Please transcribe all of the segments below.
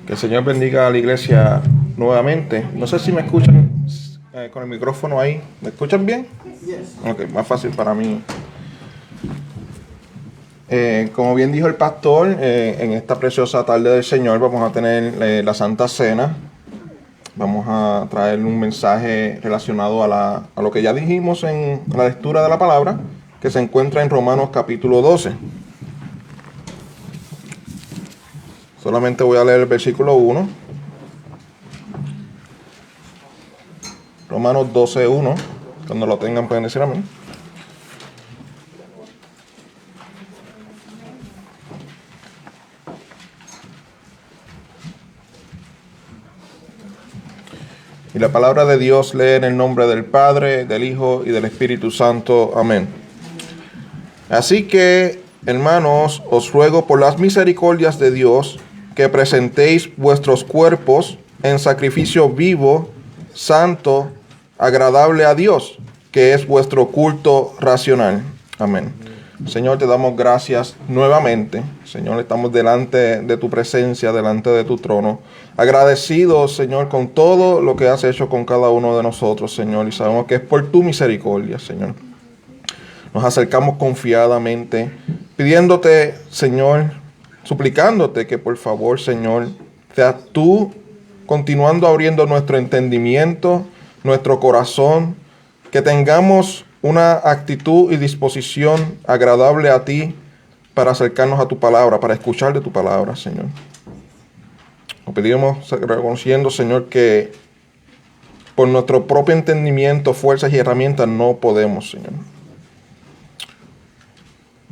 Que el Señor bendiga a la iglesia nuevamente. No sé si me escuchan con el micrófono ahí. ¿Me escuchan bien? Ok, más fácil para mí. Como bien dijo el pastor, en esta preciosa tarde del Señor vamos a tener la Santa Cena. Vamos a traer un mensaje relacionado a lo que ya dijimos en la lectura de la palabra, que se encuentra en Romanos capítulo 12. Solamente voy a leer el versículo 1. Romanos 12:1. Cuando lo tengan pueden decir amén. Y la palabra de Dios lee en el nombre del Padre, del Hijo y del Espíritu Santo. Amén. Así que, hermanos, os ruego por las misericordias de Dios que presentéis vuestros cuerpos en sacrificio vivo, santo, agradable a Dios, que es vuestro culto racional. Amén. Señor, te damos gracias nuevamente. Señor, estamos delante de tu presencia, delante de tu trono. Agradecidos, Señor, con todo lo que has hecho con cada uno de nosotros, Señor. Y sabemos que es por tu misericordia, Señor. Nos acercamos confiadamente, pidiéndote, Señor, suplicándote que por favor, Señor, seas tú continuando abriendo nuestro entendimiento, nuestro corazón, que tengamos una actitud y disposición agradable a ti para acercarnos a tu palabra, para escuchar de tu palabra, Señor. Lo pedimos reconociendo, Señor, que por nuestro propio entendimiento, fuerzas y herramientas no podemos, Señor.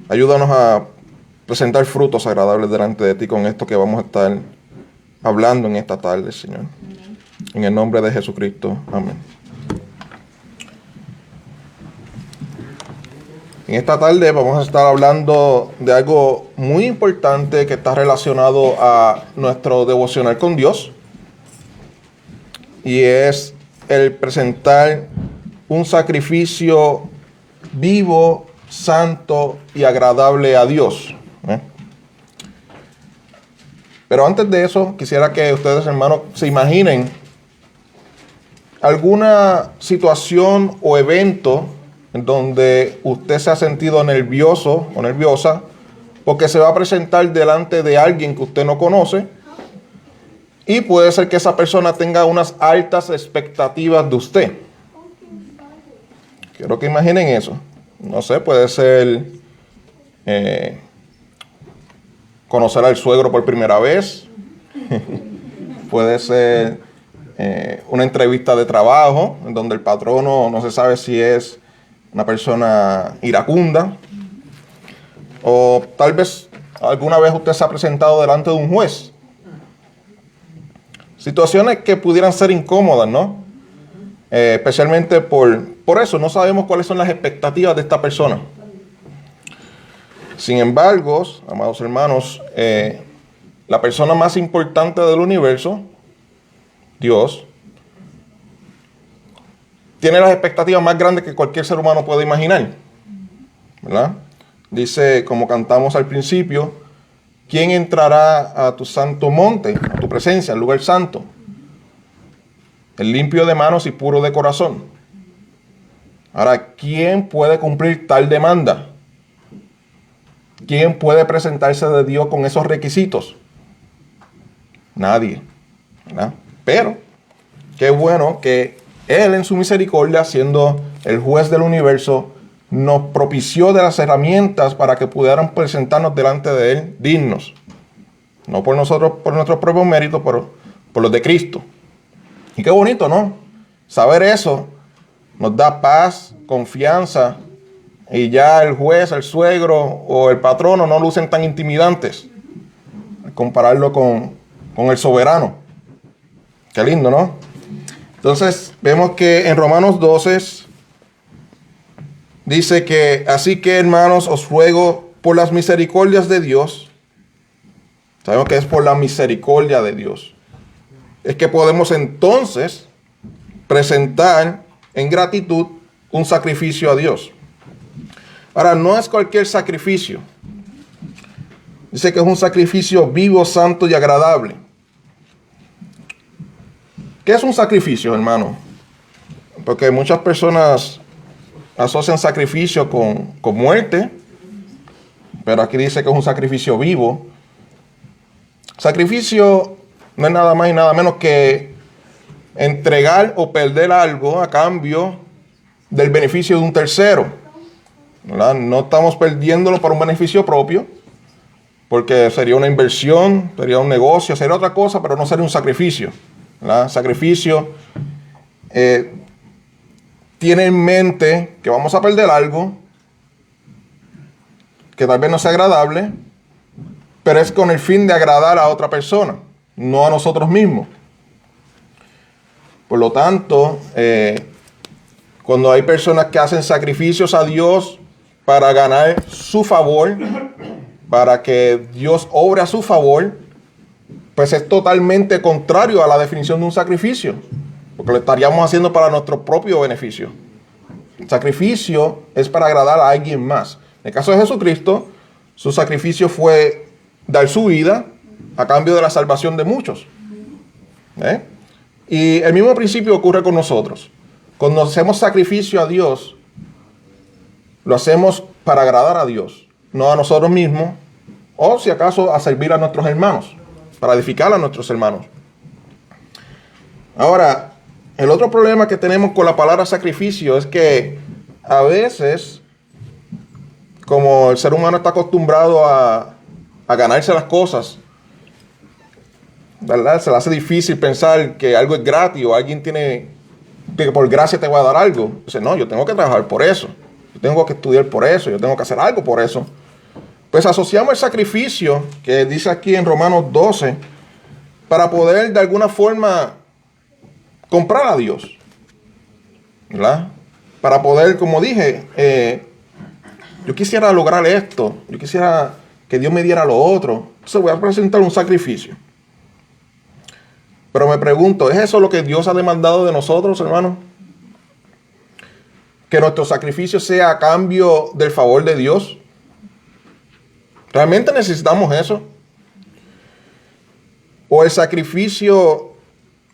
Ayúdanos a presentar frutos agradables delante de ti con esto que vamos a estar hablando en esta tarde, Señor. En el nombre de Jesucristo. Amén. En esta tarde vamos a estar hablando de algo muy importante que está relacionado a nuestro devocional con Dios. Y es el presentar un sacrificio vivo, santo y agradable a Dios. Pero antes de eso, quisiera que ustedes, hermanos, se imaginen alguna situación o evento en donde usted se ha sentido nervioso o nerviosa porque se va a presentar delante de alguien que usted no conoce y puede ser que esa persona tenga unas altas expectativas de usted. Quiero que imaginen eso. No sé, puede ser conocer al suegro por primera vez. Puede ser una entrevista de trabajo en donde el patrono no se sabe si es una persona iracunda. O tal vez alguna vez usted se ha presentado delante de un juez. Situaciones que pudieran ser incómodas, ¿no? Especialmente por eso, no sabemos cuáles son las expectativas de esta persona. Sin embargo, amados hermanos, la persona más importante del universo, Dios, tiene las expectativas más grandes que cualquier ser humano puede imaginar, ¿verdad? Dice, como cantamos al principio, ¿quién entrará a tu santo monte, a tu presencia, al lugar santo? El limpio de manos y puro de corazón. Ahora, ¿quién puede cumplir tal demanda? ¿Quién puede presentarse de Dios con esos requisitos? Nadie, ¿verdad? Pero, qué bueno que Él en su misericordia, siendo el juez del universo, nos propició de las herramientas para que pudieran presentarnos delante de Él dignos. No por nosotros, por nuestros propios méritos, pero por los de Cristo. Y qué bonito, ¿no? Saber eso nos da paz, confianza, y ya el juez, el suegro o el patrono no lucen tan intimidantes al compararlo con el soberano. Qué lindo, ¿no? Entonces, vemos que en Romanos 12 dice que, así que, hermanos, os ruego por las misericordias de Dios. Sabemos que es por la misericordia de Dios. Es que podemos entonces presentar en gratitud un sacrificio a Dios. Ahora, no es cualquier sacrificio. Dice que es un sacrificio vivo, santo y agradable. ¿Qué es un sacrificio, hermano? Porque muchas personas asocian sacrificio con muerte, pero aquí dice que es un sacrificio vivo. Sacrificio no es nada más y nada menos que entregar o perder algo a cambio del beneficio de un tercero, ¿verdad? No estamos perdiéndolo por un beneficio propio, porque sería una inversión, sería un negocio, sería otra cosa, pero no sería un sacrificio, ¿verdad? Sacrificio tiene en mente que vamos a perder algo que tal vez no sea agradable, pero es con el fin de agradar a otra persona, no a nosotros mismos. Por lo tanto, cuando hay personas que hacen sacrificios a Dios para ganar su favor, para que Dios obre a su favor, pues es totalmente contrario a la definición de un sacrificio, porque lo estaríamos haciendo para nuestro propio beneficio. El sacrificio es para agradar a alguien más. En el caso de Jesucristo, su sacrificio fue dar su vida a cambio de la salvación de muchos. Y el mismo principio ocurre con nosotros. Cuando hacemos sacrificio a Dios, lo hacemos para agradar a Dios, no a nosotros mismos, o si acaso a servir a nuestros hermanos, para edificar a nuestros hermanos. Ahora, el otro problema que tenemos con la palabra sacrificio es que a veces, como el ser humano está acostumbrado a ganarse las cosas, ¿verdad? Se le hace difícil pensar que algo es gratis o alguien tiene que por gracia te va a dar algo. Dice, no, yo tengo que trabajar por eso, yo tengo que estudiar por eso, yo tengo que hacer algo por eso. Pues asociamos el sacrificio, que dice aquí en Romanos 12, para poder de alguna forma comprar a Dios, ¿verdad? Para poder, como dije, yo quisiera lograr esto, yo quisiera que Dios me diera lo otro, entonces voy a presentar un sacrificio. Pero me pregunto, ¿es eso lo que Dios ha demandado de nosotros, hermanos? Que nuestro sacrificio sea a cambio del favor de Dios. ¿Realmente necesitamos eso? ¿O el sacrificio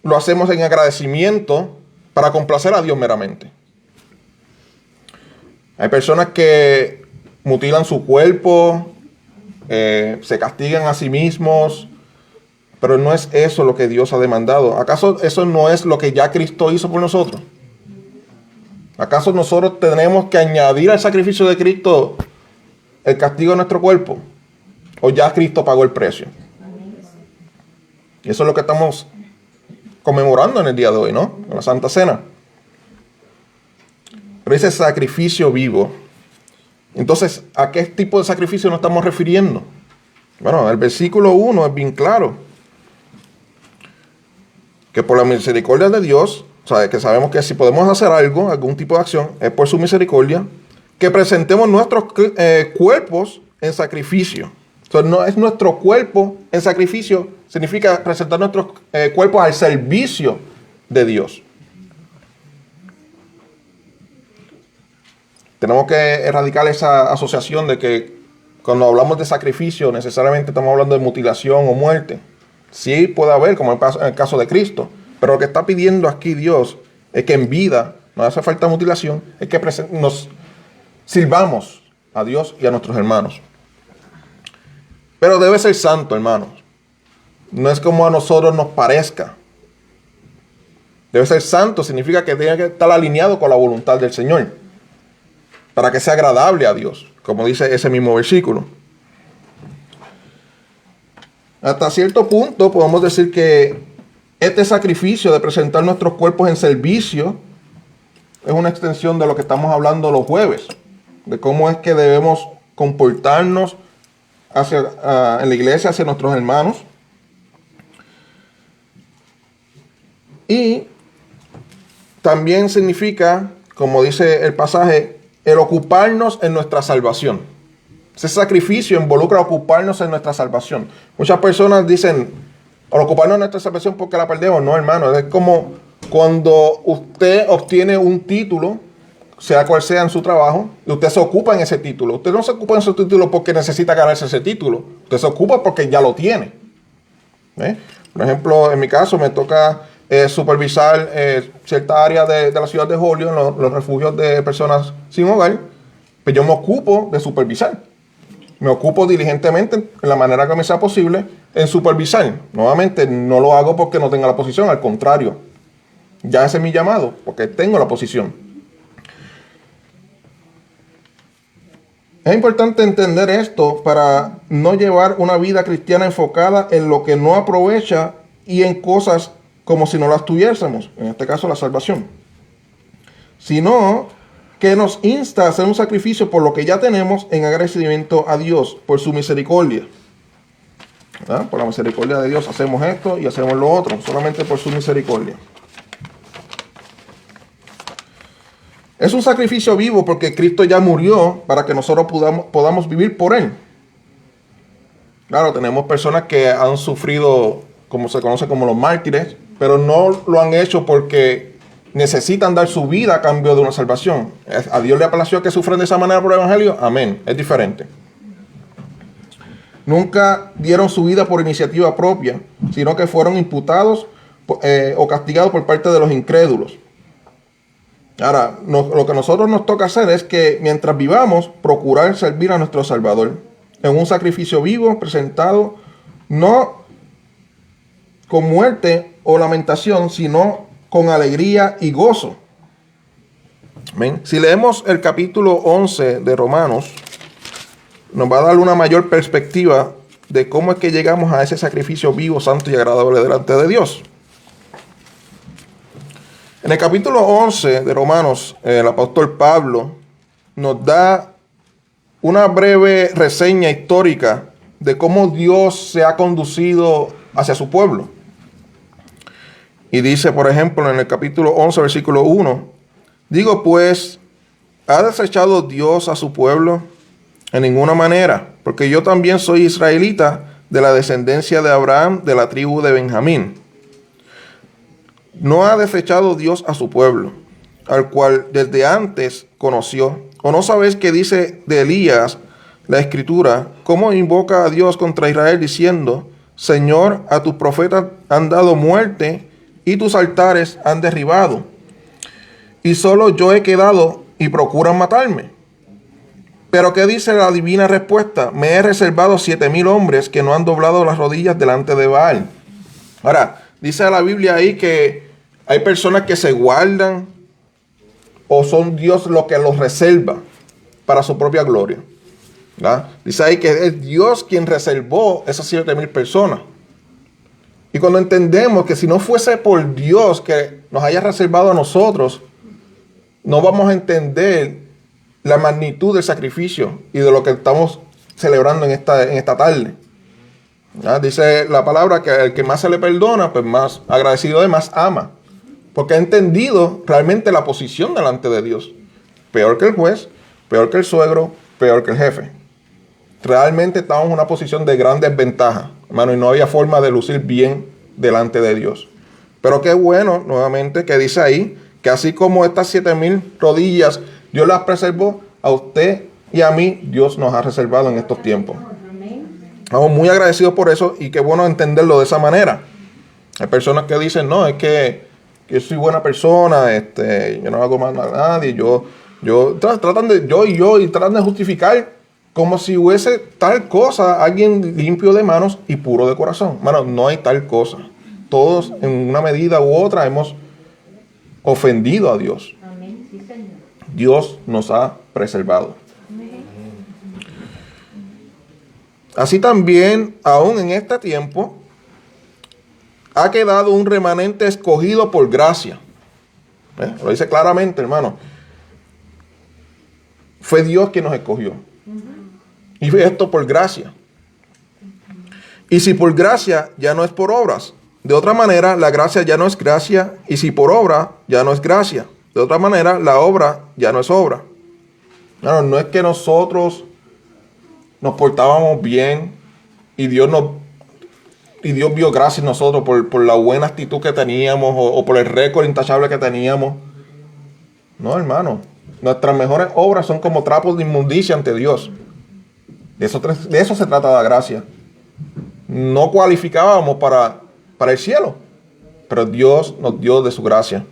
lo hacemos en agradecimiento para complacer a Dios meramente? Hay personas que mutilan su cuerpo, se castigan a sí mismos, pero no es eso lo que Dios ha demandado. ¿Acaso eso no es lo que ya Cristo hizo por nosotros? ¿Acaso nosotros tenemos que añadir al sacrificio de Cristo el castigo de nuestro cuerpo? ¿O ya Cristo pagó el precio? Y eso es lo que estamos conmemorando en el día de hoy, ¿no? En la Santa Cena. Pero ese sacrificio vivo. Entonces, ¿a qué tipo de sacrificio nos estamos refiriendo? Bueno, el versículo 1 es bien claro. Que por la misericordia de Dios, o sea, que sabemos que si podemos hacer algo, algún tipo de acción, es por su misericordia, que presentemos nuestros cuerpos en sacrificio. O sea, no es nuestro cuerpo en sacrificio, significa presentar nuestros cuerpos al servicio de Dios. Tenemos que erradicar esa asociación de que cuando hablamos de sacrificio necesariamente estamos hablando de mutilación o muerte. Sí puede haber, como en el caso de Cristo, pero lo que está pidiendo aquí Dios es que en vida no hace falta mutilación, es que nos sirvamos a Dios y a nuestros hermanos. Pero debe ser santo, hermanos. No es como a nosotros nos parezca. Debe ser santo, significa que tiene que estar alineado con la voluntad del Señor, para que sea agradable a Dios, como dice ese mismo versículo. Hasta cierto punto podemos decir que este sacrificio de presentar nuestros cuerpos en servicio es una extensión de lo que estamos hablando los jueves, de cómo es que debemos comportarnos en la iglesia hacia nuestros hermanos. Y también significa, como dice el pasaje, el ocuparnos en nuestra salvación. Ese sacrificio involucra ocuparnos en nuestra salvación. Muchas personas dicen, al ocuparnos en nuestra salvación porque la perdemos. No, hermano, es como cuando usted obtiene un título, sea cual sea en su trabajo, y usted se ocupa en ese título. Usted no se ocupa en ese título porque necesita ganarse ese título. Usted se ocupa porque ya lo tiene. Por ejemplo, en mi caso me toca supervisar cierta área de la ciudad de Holyoke, los refugios de personas sin hogar, pues yo me ocupo de supervisar. Me ocupo diligentemente, en la manera que me sea posible, en supervisar. Nuevamente, no lo hago porque no tenga la posición, al contrario. Ya ese es mi llamado, porque tengo la posición. Es importante entender esto para no llevar una vida cristiana enfocada en lo que no aprovecha y en cosas como si no las tuviésemos, en este caso la salvación. Sino que nos insta a hacer un sacrificio por lo que ya tenemos en agradecimiento a Dios, por su misericordia. ¿Verdad? Por la misericordia de Dios hacemos esto y hacemos lo otro, solamente por su misericordia. Es un sacrificio vivo porque Cristo ya murió para que nosotros podamos vivir por Él. Claro, tenemos personas que han sufrido, como se conoce como los mártires, pero no lo han hecho porque necesitan dar su vida a cambio de una salvación. ¿A Dios le plació que sufran de esa manera por el Evangelio? Amén. Es diferente. Nunca dieron su vida por iniciativa propia, sino que fueron imputados o castigados por parte de los incrédulos. Ahora, lo que a nosotros nos toca hacer es que mientras vivamos, procurar servir a nuestro Salvador en un sacrificio vivo, presentado, no con muerte o lamentación, sino con alegría y gozo. ¿Ven? Si leemos el capítulo 11 de Romanos, nos va a dar una mayor perspectiva de cómo es que llegamos a ese sacrificio vivo, santo y agradable delante de Dios. En el capítulo 11 de Romanos, el apóstol Pablo nos da una breve reseña histórica de cómo Dios se ha conducido hacia su pueblo. Y dice, por ejemplo, en el capítulo 11, versículo 1, digo pues, ¿ha desechado Dios a su pueblo? En ninguna manera, porque yo también soy israelita de la descendencia de Abraham, de la tribu de Benjamín. No ha desechado Dios a su pueblo, al cual desde antes conoció. ¿O no sabéis qué dice de Elías la Escritura? ¿Cómo invoca a Dios contra Israel diciendo, Señor, a tus profetas han dado muerte y tus altares han derribado? Y solo yo he quedado y procuran matarme. Pero ¿qué dice la divina respuesta? Me he reservado 7,000 hombres que no han doblado las rodillas delante de Baal. Ahora, dice la Biblia ahí que hay personas que se guardan o son Dios lo que los reserva para su propia gloria. ¿Verdad? Dice ahí que es Dios quien reservó esas 7,000 personas. Y cuando entendemos que si no fuese por Dios que nos haya reservado a nosotros, no vamos a entender la magnitud del sacrificio y de lo que estamos celebrando en esta tarde. ¿Ya? Dice la palabra que el que más se le perdona, pues más agradecido de más ama. Porque ha entendido realmente la posición delante de Dios. Peor que el juez, peor que el suegro, peor que el jefe. Realmente estamos en una posición de gran desventaja, hermano, y no había forma de lucir bien delante de Dios. Pero qué bueno, nuevamente, que dice ahí, que así como estas 7,000 rodillas, Dios las preservó, a usted y a mí, Dios nos ha reservado en estos tiempos. Estamos muy agradecidos por eso y qué bueno entenderlo de esa manera. Hay personas que dicen, no, es que yo soy buena persona, yo no hago mal a nadie, tratan de justificar como si hubiese tal cosa, alguien limpio de manos y puro de corazón. Hermano, no hay tal cosa. Todos en una medida u otra hemos ofendido a Dios. Amén. Sí, Señor. Dios nos ha preservado. Amén. Así también, aún en este tiempo, ha quedado un remanente escogido por gracia. Lo dice claramente, hermano. Fue Dios quien nos escogió. Y fue esto por gracia. Y si por gracia, ya no es por obras. De otra manera, la gracia ya no es gracia. Y si por obra, ya no es gracia. De otra manera, la obra ya no es obra. No es que nosotros nos portábamos bien y Dios vio gracia en nosotros por la buena actitud que teníamos o por el récord intachable que teníamos. No, hermano. Nuestras mejores obras son como trapos de inmundicia ante Dios. De eso se trata la gracia. No cualificábamos para el cielo. pero Dios nos dio de su gracia.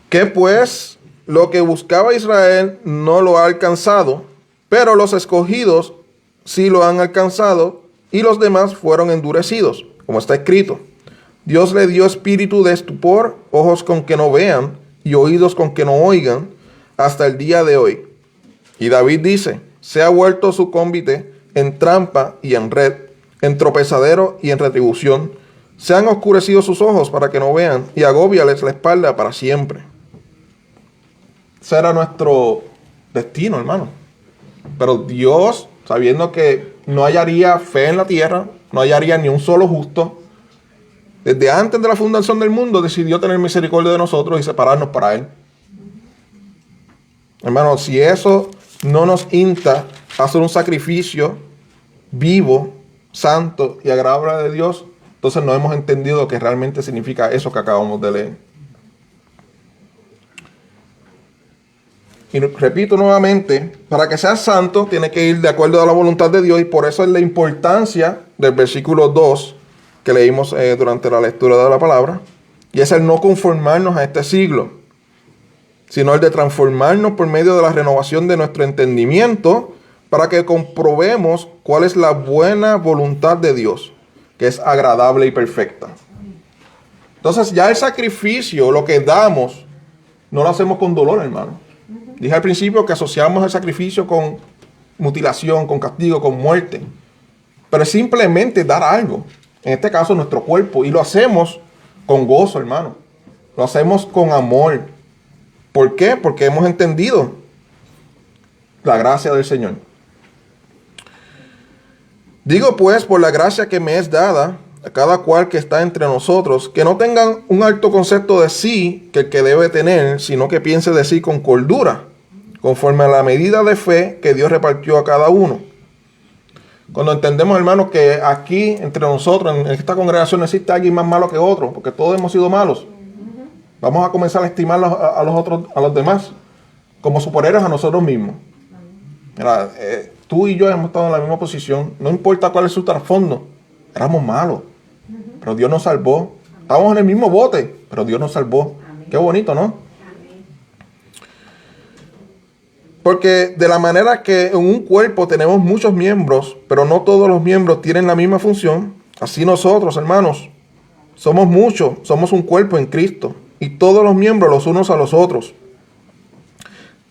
Que pues lo que buscaba Israel no lo ha alcanzado, pero los escogidos sí lo han alcanzado, y los demás fueron endurecidos, como está escrito. Dios le dio espíritu de estupor, ojos con que no vean y oídos con que no oigan, hasta el día de hoy. Y David dice, se ha vuelto su cómbite en trampa y en red, en tropezadero y en retribución. Se han oscurecido sus ojos para que no vean, y agóbiales la espalda para siempre. Ese era nuestro destino, hermano. Pero Dios, sabiendo que no hallaría fe en la tierra, no hallaría ni un solo justo, desde antes de la fundación del mundo decidió tener misericordia de nosotros y separarnos para Él. Hermano, si eso no nos insta a hacer un sacrificio vivo, santo y agradable de Dios, entonces no hemos entendido lo que realmente significa eso que acabamos de leer. Y repito nuevamente, para que seas santo, tiene que ir de acuerdo a la voluntad de Dios, y por eso es la importancia del versículo 2 que leímos durante la lectura de la palabra, y es el no conformarnos a este siglo, sino el de transformarnos por medio de la renovación de nuestro entendimiento, para que comprobemos cuál es la buena voluntad de Dios, que es agradable y perfecta. Entonces ya el sacrificio, lo que damos, no lo hacemos con dolor, hermano. Dije al principio que asociamos el sacrificio con mutilación, con castigo, con muerte. Pero es simplemente dar algo. En este caso, nuestro cuerpo. Y lo hacemos con gozo, hermano. Lo hacemos con amor. ¿Por qué? Porque hemos entendido la gracia del Señor. Digo pues, por la gracia que me es dada a cada cual que está entre nosotros, que no tengan un alto concepto de sí que el que debe tener, sino que piense de sí con cordura, conforme a la medida de fe que Dios repartió a cada uno. Cuando entendemos, hermanos, que aquí entre nosotros, en esta congregación, no existe alguien más malo que otro, porque todos hemos sido malos, vamos a comenzar a estimar a los otros, a los demás, como superiores a nosotros mismos. Mira, tú y yo hemos estado en la misma posición, no importa cuál es su trasfondo, éramos malos, pero Dios nos salvó. Estábamos en el mismo bote, pero Dios nos salvó. Qué bonito, ¿no? Porque de la manera que en un cuerpo tenemos muchos miembros, pero no todos los miembros tienen la misma función, así nosotros, hermanos, somos muchos, somos un cuerpo en Cristo, y todos los miembros los unos a los otros.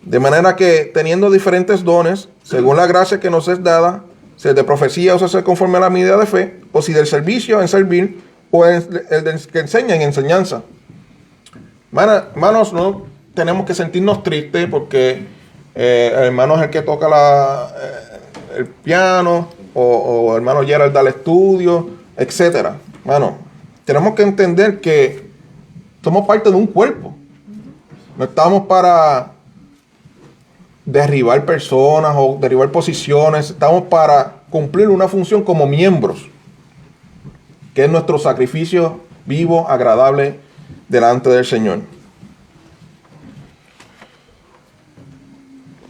De manera que, teniendo diferentes dones, según la gracia que nos es dada, si el de profecía o sea conforme a la medida de fe, o si del servicio en servir, o el que enseña en enseñanza. Hermanos, no tenemos que sentirnos tristes porque el hermano es el que toca el piano, o hermano Gerald da el estudio, etc. Hermano, tenemos que entender que somos parte de un cuerpo. No estamos para derribar personas o derribar posiciones, estamos para cumplir una función como miembros, que es nuestro sacrificio vivo, agradable delante del Señor.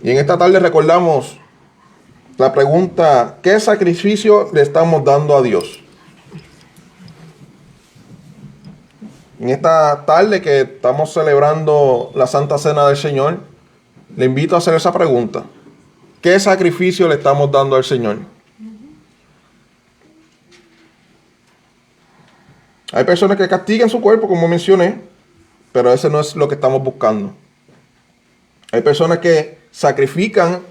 Y en esta tarde recordamos la pregunta: ¿qué sacrificio le estamos dando a Dios? En esta tarde que estamos celebrando la Santa Cena del Señor, le invito a hacer esa pregunta: ¿qué sacrificio le estamos dando al Señor? Hay personas que castigan su cuerpo, como mencioné, pero ese no es lo que estamos buscando. Hay personas que sacrifican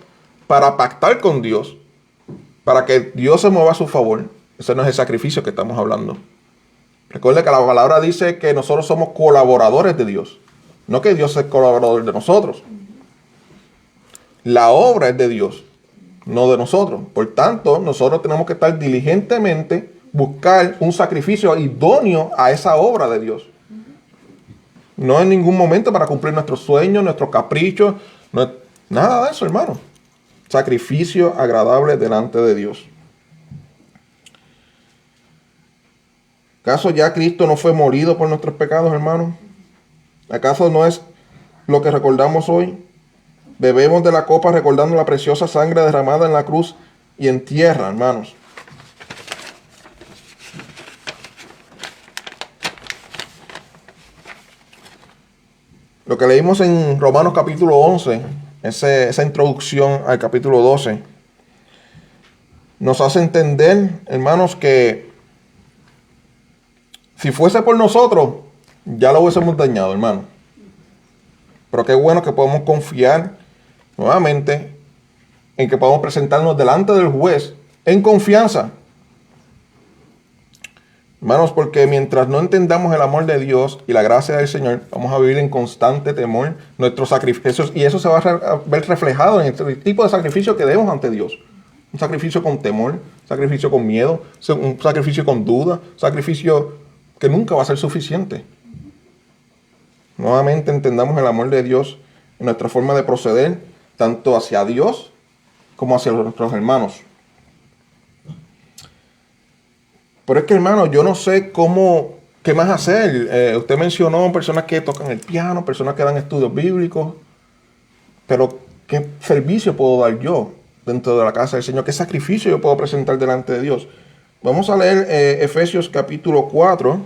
para pactar con Dios, para que Dios se mueva a su favor. Ese no es el sacrificio que estamos hablando. Recuerde que la palabra dice que nosotros somos colaboradores de Dios, no que Dios es colaborador de nosotros. La obra es de Dios, no de nosotros. Por tanto, nosotros tenemos que estar diligentemente buscar un sacrificio idóneo a esa obra de Dios. No en ningún momento para cumplir nuestros sueños, nuestros caprichos, nada de eso, hermano. Sacrificio agradable delante de Dios. ¿Acaso ya Cristo no fue molido por nuestros pecados, hermano? ¿Acaso no es lo que recordamos hoy? Bebemos de la copa recordando la preciosa sangre derramada en la cruz y en tierra, hermanos. Lo que leímos en Romanos capítulo 11, esa introducción al capítulo 12, nos hace entender, hermanos, que si fuese por nosotros, ya lo hubiésemos dañado, hermano. Pero qué bueno que podemos confiar nuevamente en que podemos presentarnos delante del juez en confianza. Hermanos, porque mientras no entendamos el amor de Dios y la gracia del Señor, vamos a vivir en constante temor nuestros sacrificios, y eso se va a ver reflejado en el tipo de sacrificio que demos ante Dios. Un sacrificio con temor, un sacrificio con miedo, un sacrificio con duda, un sacrificio que nunca va a ser suficiente. Nuevamente entendamos el amor de Dios en nuestra forma de proceder, tanto hacia Dios como hacia nuestros hermanos. Pero es que, hermano, yo no sé qué más hacer. Usted mencionó personas que tocan el piano, personas que dan estudios bíblicos, pero ¿qué servicio puedo dar yo dentro de la casa del Señor? ¿Qué sacrificio yo puedo presentar delante de Dios? Vamos a leer Efesios capítulo 4,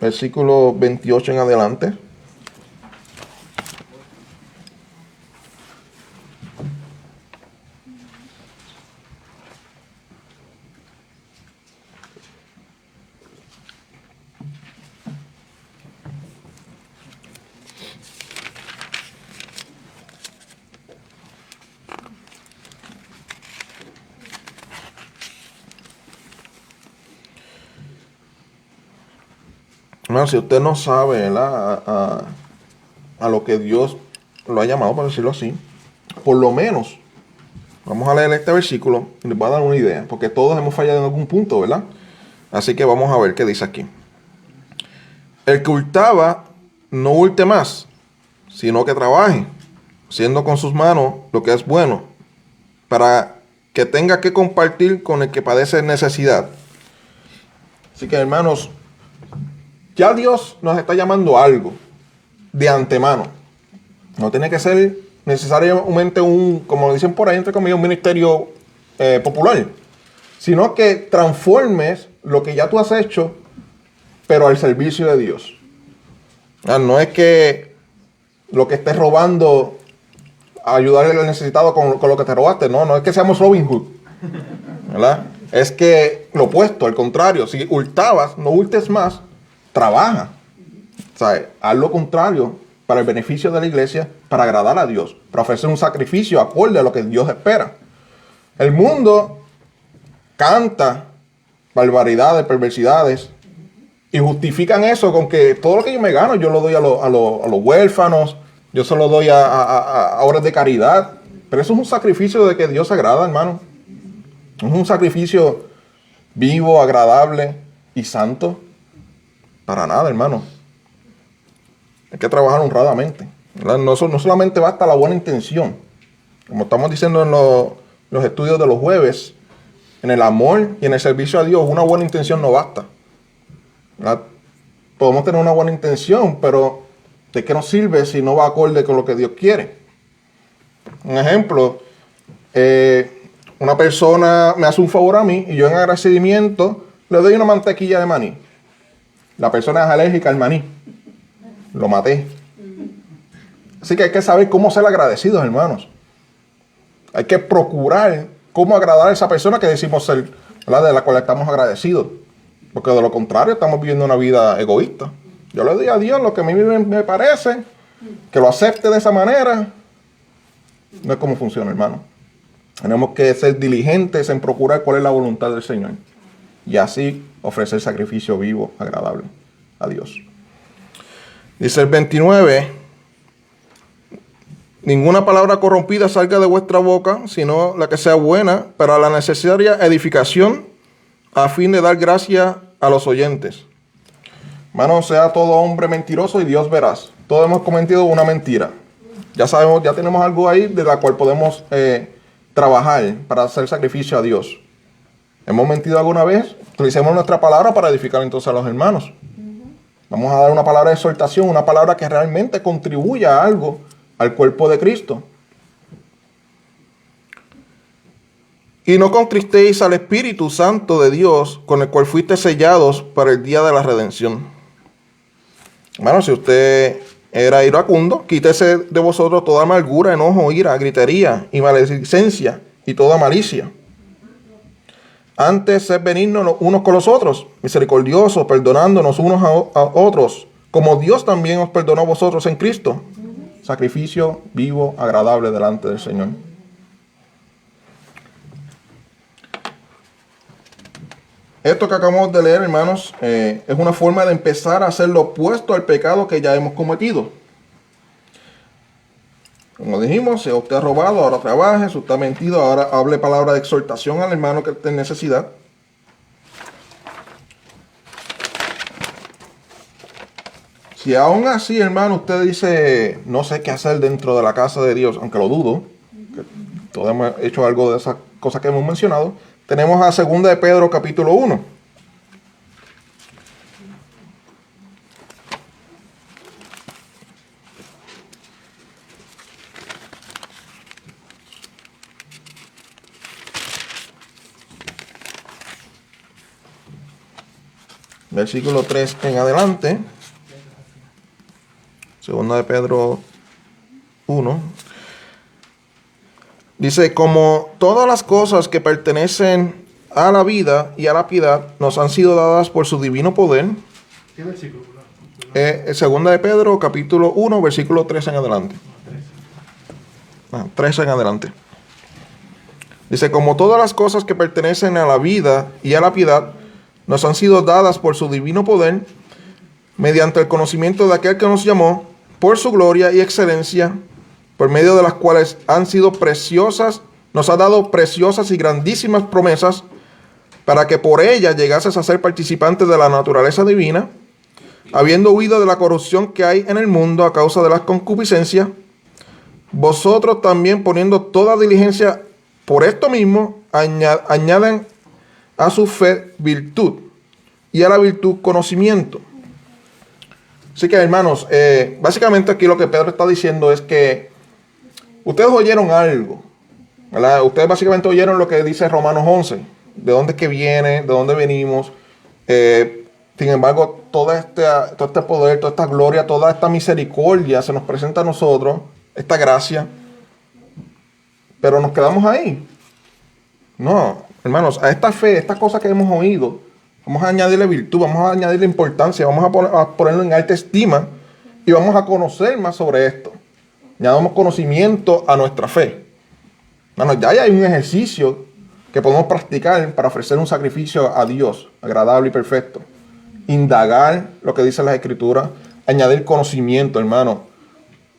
versículo 28 en adelante. Hermano, si usted no sabe, ¿verdad?, a lo que Dios lo ha llamado, por decirlo así, por lo menos, vamos a leer este versículo y les voy a dar una idea, porque todos hemos fallado en algún punto, ¿verdad? Así que vamos a ver qué dice aquí. El que hurtaba, no hurte más, sino que trabaje, haciendo con sus manos lo que es bueno, para que tenga que compartir con el que padece necesidad. Así que, hermanos, ya Dios nos está llamando a algo de antemano. No tiene que ser necesariamente como dicen por ahí, entre comillas, un ministerio popular, sino que transformes lo que ya tú has hecho, pero al servicio de Dios. No es que lo que estés robando, ayudarle al necesitado con lo que te robaste. No es que seamos Robin Hood, ¿verdad? Es que lo opuesto, al contrario. Si hurtabas, no hurtes más, trabaja. O sea, haz lo contrario para el beneficio de la iglesia, para agradar a Dios, para ofrecer un sacrificio acorde a lo que Dios espera. El mundo canta barbaridades, perversidades, y justifican eso con que todo lo que yo me gano, yo lo doy a los huérfanos, yo se lo doy a obras de caridad. Pero eso es un sacrificio de que Dios agrada, hermano. Es un sacrificio vivo, agradable y santo. Para nada, hermano. Hay que trabajar honradamente. No solamente basta la buena intención. Como estamos diciendo en los estudios de los jueves, en el amor y en el servicio a Dios, una buena intención no basta. ¿Verdad? Podemos tener una buena intención, pero ¿de qué nos sirve si no va acorde con lo que Dios quiere? Un ejemplo, una persona me hace un favor a mí y yo en agradecimiento le doy una mantequilla de maní. La persona es alérgica al maní. Lo maté. Así que hay que saber cómo ser agradecidos, hermanos. Hay que procurar cómo agradar a esa persona que decimos ser, ¿verdad?, de la cual estamos agradecidos. Porque de lo contrario estamos viviendo una vida egoísta. Yo le doy a Dios lo que a mí me parece, que lo acepte de esa manera. No es como funciona, hermano. Tenemos que ser diligentes en procurar cuál es la voluntad del Señor. Y así ofrecer sacrificio vivo, agradable a Dios. Dice el 29, ninguna palabra corrompida salga de vuestra boca, sino la que sea buena para la necesaria edificación, a fin de dar gracia a los oyentes. Hermano, sea todo hombre mentiroso y Dios veraz. Todos hemos cometido una mentira. Ya sabemos, ya tenemos algo ahí de la cual podemos trabajar para hacer sacrificio a Dios. ¿Hemos mentido alguna vez? Utilicemos nuestra palabra para edificar entonces a los hermanos. Vamos a dar una palabra de exhortación, una palabra que realmente contribuya a algo al cuerpo de Cristo. Y no contristéis al Espíritu Santo de Dios, con el cual fuiste sellados para el día de la redención. Hermano, si usted era iracundo, quítese de vosotros toda amargura, enojo, ira, gritería y maledicencia y toda malicia. Antes, sed benignos los unos con los otros, misericordiosos, perdonándonos unos a otros, como Dios también os perdonó a vosotros en Cristo. Sacrificio vivo, agradable delante del Señor. Esto que acabamos de leer, hermanos, es una forma de empezar a hacer lo opuesto al pecado que ya hemos cometido. Como dijimos, si usted ha robado, ahora trabaje. Si usted ha mentido, ahora hable palabra de exhortación al hermano que esté en necesidad. Si aún así, hermano, usted dice, no sé qué hacer dentro de la casa de Dios, aunque lo dudo, que todos hemos hecho algo de esas cosas que hemos mencionado, tenemos a 2 de Pedro capítulo 1. Versículo 3 en adelante. 2 de Pedro 1. Dice, como todas las cosas que pertenecen a la vida y a la piedad nos han sido dadas por su divino poder. ¿Qué versículo? 2 de Pedro capítulo 1, versículo 3 en adelante. 3 en adelante. Dice, como todas las cosas que pertenecen a la vida y a la piedad nos han sido dadas por su divino poder, mediante el conocimiento de aquel que nos llamó, por su gloria y excelencia, por medio de las cuales han sido preciosas, nos ha dado preciosas y grandísimas promesas, para que por ellas llegases a ser participantes de la naturaleza divina, habiendo huido de la corrupción que hay en el mundo a causa de las concupiscencias, vosotros también poniendo toda diligencia por esto mismo, añaden a su fe virtud, y a la virtud conocimiento. Así que, hermanos, básicamente aquí lo que Pedro está diciendo es que ustedes oyeron algo, ¿verdad? Ustedes básicamente oyeron lo que dice Romanos 11, de dónde es que viene, de dónde venimos. Sin embargo, todo este poder, toda esta gloria, toda esta misericordia se nos presenta a nosotros, esta gracia, pero nos quedamos ahí. No, hermanos, a esta fe, estas cosas que hemos oído, vamos a añadirle virtud, vamos a añadirle importancia, vamos a ponerlo en alta estima y vamos a conocer más sobre esto. Añadamos conocimiento a nuestra fe. Hermanos, ya hay un ejercicio que podemos practicar para ofrecer un sacrificio a Dios, agradable y perfecto. Indagar lo que dice las Escrituras, añadir conocimiento, hermano,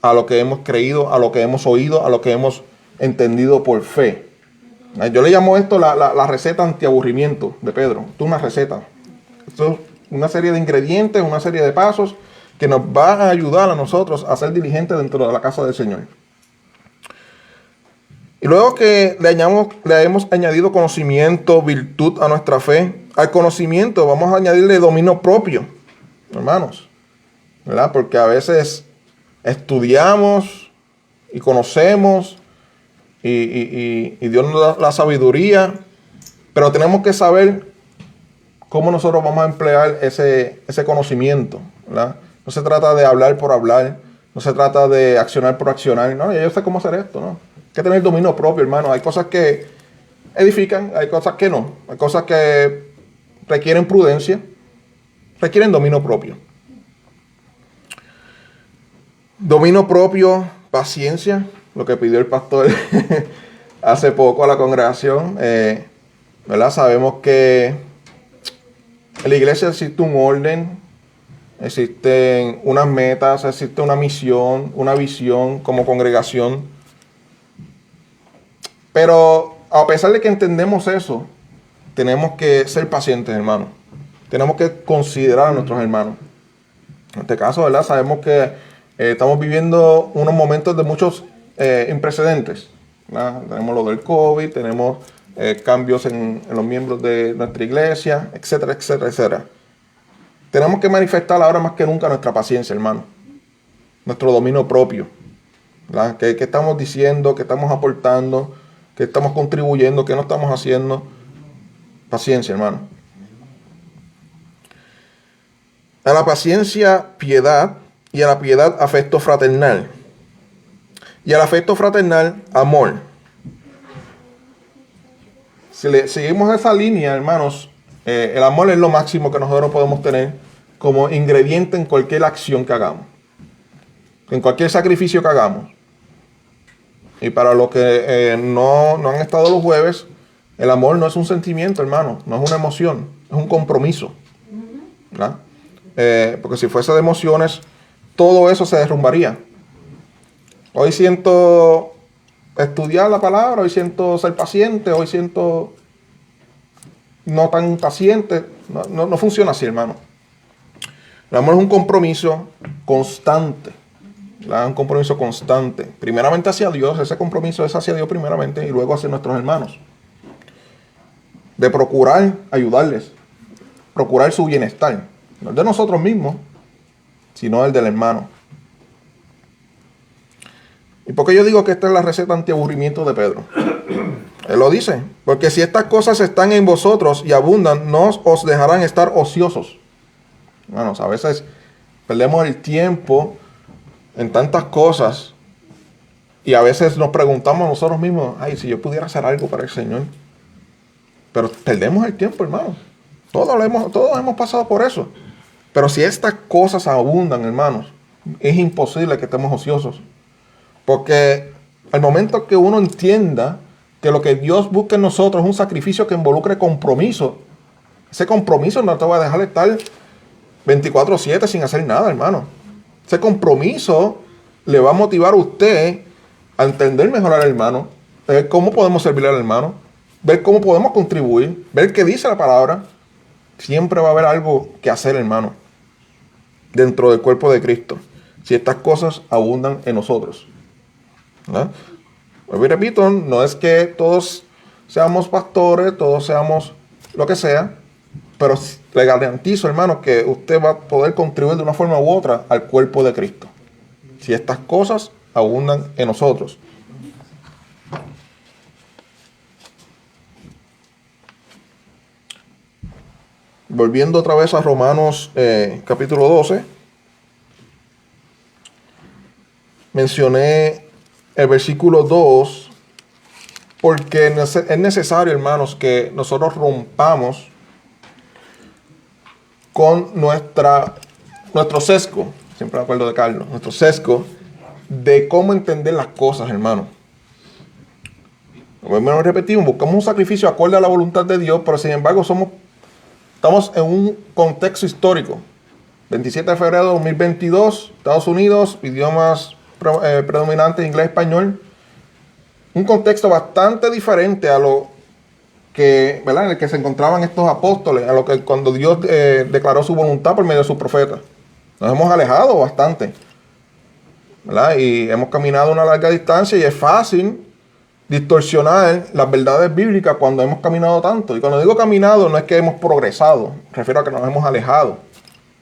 a lo que hemos creído, a lo que hemos oído, a lo que hemos entendido por fe. Yo le llamo esto la receta antiaburrimiento de Pedro. Esto es una receta. Esto es una serie de ingredientes, una serie de pasos que nos va a ayudar a nosotros a ser diligentes dentro de la casa del Señor. Y luego que le hemos añadido conocimiento, virtud a nuestra fe, al conocimiento vamos a añadirle dominio propio, hermanos, ¿verdad? Porque a veces estudiamos y conocemos y Dios nos da la sabiduría, pero tenemos que saber cómo nosotros vamos a emplear ese conocimiento, ¿verdad? No se trata de hablar por hablar, no se trata de accionar por accionar, no, yo sé cómo hacer esto, ¿no? Hay que tener dominio propio, hermano. Hay cosas que edifican, hay cosas que no, hay cosas que requieren prudencia, requieren dominio propio. Dominio propio, paciencia, lo que pidió el pastor hace poco a la congregación, ¿verdad? Sabemos que en la iglesia existe un orden, existen unas metas, existe una misión, una visión como congregación. Pero a pesar de que entendemos eso, tenemos que ser pacientes, hermanos. Tenemos que considerar a nuestros hermanos. En este caso, ¿verdad? Sabemos que estamos viviendo unos momentos de muchos imprecedentes, ¿verdad? Tenemos lo del COVID, tenemos cambios en los miembros de nuestra iglesia, etcétera, etcétera, etcétera. Tenemos que manifestar ahora más que nunca nuestra paciencia, hermano. Nuestro dominio propio, ¿verdad? ¿Qué estamos diciendo? ¿Qué estamos aportando? ¿Qué estamos contribuyendo? ¿Qué no estamos haciendo? Paciencia, hermano. A la paciencia, piedad, y a la piedad, afecto fraternal. Y al afecto fraternal, amor. Si seguimos esa línea, hermanos, el amor es lo máximo que nosotros podemos tener como ingrediente en cualquier acción que hagamos, en cualquier sacrificio que hagamos. Y para los que no han estado los jueves, el amor no es un sentimiento, hermano, no es una emoción, es un compromiso, ¿verdad? Porque si fuese de emociones, todo eso se derrumbaría. Hoy siento estudiar la palabra, hoy siento ser paciente, hoy siento no tan paciente. No funciona así, hermano. El amor es un compromiso constante, ¿verdad? Un compromiso constante. Primeramente hacia Dios, ese compromiso es hacia Dios primeramente y luego hacia nuestros hermanos. De procurar ayudarles, procurar su bienestar. No el de nosotros mismos, sino el del hermano. ¿Y por qué yo digo que esta es la receta antiaburrimiento de Pedro? Él lo dice, porque si estas cosas están en vosotros y abundan, no os dejarán estar ociosos. Hermanos, a veces perdemos el tiempo en tantas cosas y a veces nos preguntamos nosotros mismos, ay, si yo pudiera hacer algo para el Señor. Pero perdemos el tiempo, hermano. Todos hemos pasado por eso. Pero si estas cosas abundan, hermanos, es imposible que estemos ociosos. Porque al momento que uno entienda que lo que Dios busca en nosotros es un sacrificio que involucre compromiso, ese compromiso no te va a dejar estar 24/7 sin hacer nada, hermano. Ese compromiso le va a motivar a usted a entender mejor al hermano, ver cómo podemos servirle al hermano, ver cómo podemos contribuir, ver qué dice la palabra. Siempre va a haber algo que hacer, hermano, dentro del cuerpo de Cristo, si estas cosas abundan en nosotros, ¿verdad? Y repito, no es que todos seamos pastores, todos seamos lo que sea, pero le garantizo, hermano, que usted va a poder contribuir de una forma u otra al cuerpo de Cristo, si estas cosas abundan en nosotros. Volviendo otra vez a Romanos capítulo 12, mencioné el versículo 2 porque es necesario, hermanos, que nosotros rompamos con nuestro sesgo, siempre me acuerdo de Carlos, nuestro sesgo de cómo entender las cosas, hermano. Como repetimos, buscamos un sacrificio acorde a la voluntad de Dios, pero sin embargo estamos en un contexto histórico. 27 de febrero de 2022, Estados Unidos, idiomas predominantes, inglés y español. Un contexto bastante diferente a lo que, ¿verdad?, en el que se encontraban estos apóstoles, a lo que cuando Dios declaró su voluntad por medio de sus profetas. Nos hemos alejado bastante, ¿verdad? Y hemos caminado una larga distancia y es fácil distorsionar las verdades bíblicas cuando hemos caminado tanto. Y cuando digo caminado no es que hemos progresado, refiero a que nos hemos alejado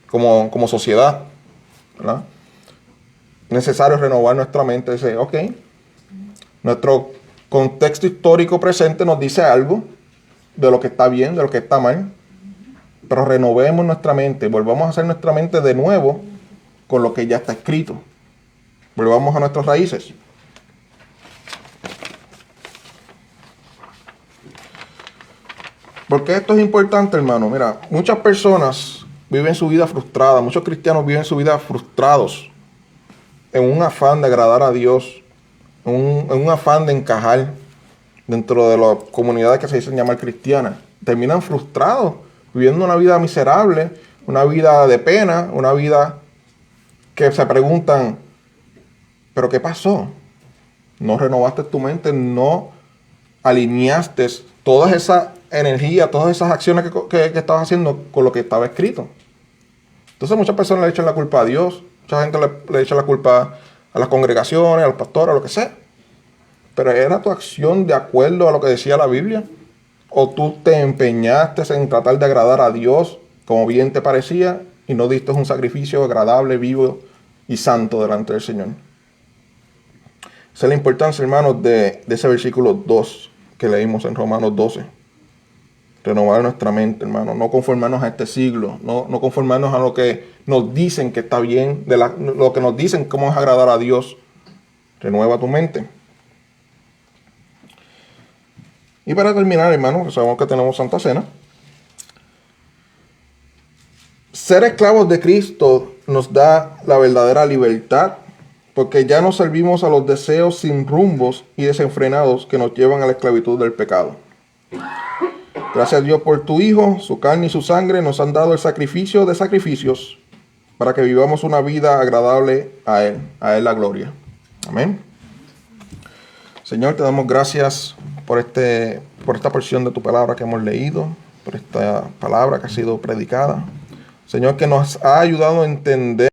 como sociedad, ¿verdad? Es necesario renovar nuestra mente y decir, ok, nuestro contexto histórico presente nos dice algo de lo que está bien, de lo que está mal, pero renovemos nuestra mente, volvamos a hacer nuestra mente de nuevo con lo que ya está escrito. Volvamos a nuestras raíces. ¿Por qué esto es importante, hermano? Mira, muchas personas viven su vida frustrada, muchos cristianos viven su vida frustrados en un afán de agradar a Dios, en un afán de encajar dentro de las comunidades que se dicen llamar cristianas. Terminan frustrados, viviendo una vida miserable, una vida de pena, una vida que se preguntan, ¿pero qué pasó? No renovaste tu mente, no alineaste todas esas energías, todas esas acciones que estabas haciendo con lo que estaba escrito. Entonces muchas personas le echan la culpa a Dios, mucha gente le echa la culpa a las congregaciones, a los pastores, a lo que sea. Pero ¿era tu acción de acuerdo a lo que decía la Biblia? ¿O tú te empeñaste en tratar de agradar a Dios como bien te parecía y no diste un sacrificio agradable, vivo y santo delante del Señor? Esa es la importancia, hermanos, de ese versículo 2 que leímos en Romanos 12. Renovar nuestra mente, hermano. No conformarnos a este siglo. No conformarnos a lo que nos dicen que está bien, lo que nos dicen cómo es agradar a Dios. Renueva tu mente. Y para terminar, hermano, sabemos que tenemos Santa Cena. Ser esclavos de Cristo nos da la verdadera libertad, porque ya no servimos a los deseos sin rumbos y desenfrenados que nos llevan a la esclavitud del pecado. Gracias a Dios por tu Hijo, su carne y su sangre nos han dado el sacrificio de sacrificios para que vivamos una vida agradable a Él la gloria. Amén. Señor, te damos gracias por esta porción de tu palabra que hemos leído, por esta palabra que ha sido predicada. Señor, que nos ha ayudado a entender